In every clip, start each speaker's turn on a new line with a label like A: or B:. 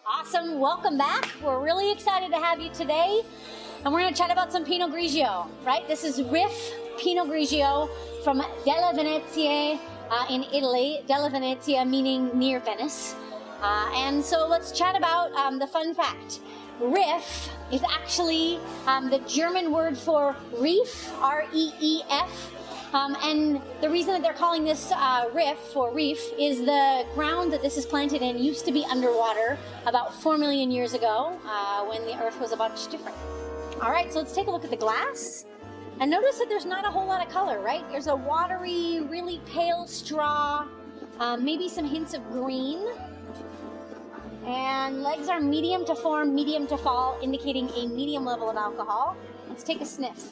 A: Awesome, welcome back. We're really excited to have you today. And we're gonna chat about some Pinot Grigio, right? This is Riff Pinot Grigio from Della Venezia in Italy. Della Venezia meaning near Venice. And so let's chat about the fun fact. Riff is actually the German word for reef, R-E-E-F. And the reason that they're calling this reef is the ground that this is planted in used to be underwater about 4 million years ago when the earth was a bunch different. All right, so let's take a look at the glass. And notice that there's not a whole lot of color, right? There's a watery, really pale straw, maybe some hints of green. And legs are medium to form, medium to fall, indicating a medium level of alcohol. Let's take a sniff.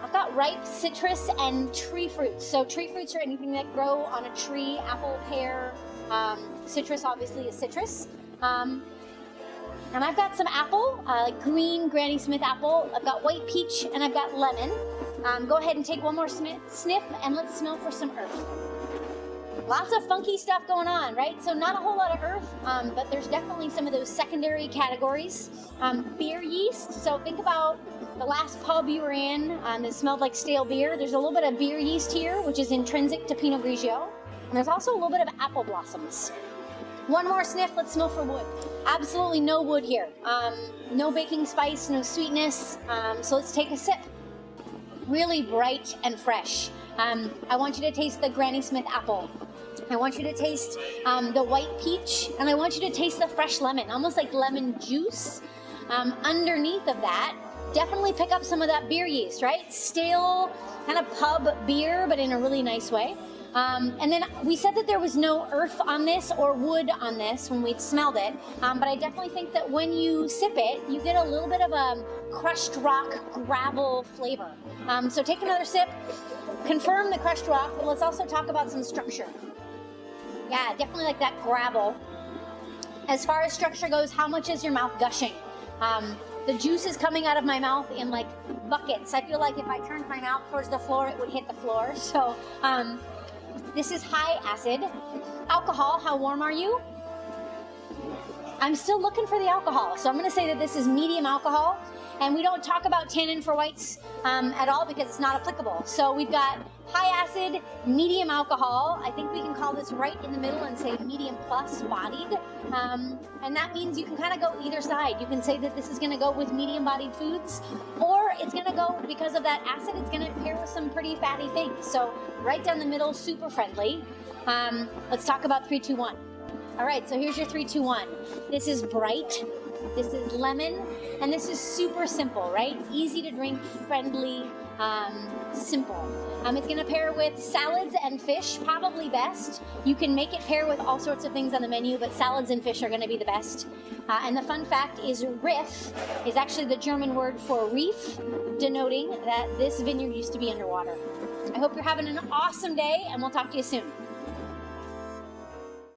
A: I've got ripe citrus and tree fruits. So tree fruits are anything that grow on a tree, apple, pear. Citrus obviously is citrus. And I've got some apple, like green Granny Smith apple. I've got white peach and I've got lemon. Go ahead and take one more sniff and let's smell for some earth. Lots of funky stuff going on, right? So not a whole lot of earth, but there's definitely some of those secondary categories. Beer yeast, so think about the last pub you were in that smelled like stale beer. There's a little bit of beer yeast here, which is intrinsic to Pinot Grigio. And there's also a little bit of apple blossoms. One more sniff, let's smell for wood. Absolutely no wood here. No baking spice, no sweetness. So let's take a sip. Really bright and fresh. I want you to taste the Granny Smith apple. I want you to taste the white peach, and I want you to taste the fresh lemon, almost like lemon juice. Underneath of that, definitely pick up some of that beer yeast, right? Stale kind of pub beer, but in a really nice way. And then we said that there was no earth on this or wood on this when we smelled it, but I definitely think that when you sip it, you get a little bit of a crushed rock gravel flavor. So take another sip, confirm the crushed rock, but let's also talk about some structure. Yeah, definitely like that gravel. As far as structure goes, how much is your mouth gushing? The juice is coming out of my mouth in like buckets. I feel like if I turned my mouth towards the floor, it would hit the floor. So this is high acid. Alcohol, how warm are you? I'm still looking for the alcohol. So I'm gonna say that this is medium alcohol. And we don't talk about tannin for whites at all because it's not applicable. So we've got high acid, medium alcohol. I think we can call this right in the middle and say medium plus bodied. And that means you can kind of go either side. You can say that this is gonna go with medium bodied foods, or it's gonna go, because of that acid, it's gonna pair with some pretty fatty things. So right down the middle, super friendly. Let's talk about 3, 2, 1. All right, so here's your 3, 2, 1. This is bright. This is lemon, and this is super simple, right? Easy to drink, friendly, simple. It's gonna pair with salads and fish, probably best. You can make it pair with all sorts of things on the menu, but salads and fish are gonna be the best. And the fun fact is Riff is actually the German word for reef, denoting that this vineyard used to be underwater. I hope you're having an awesome day, and we'll talk to you soon.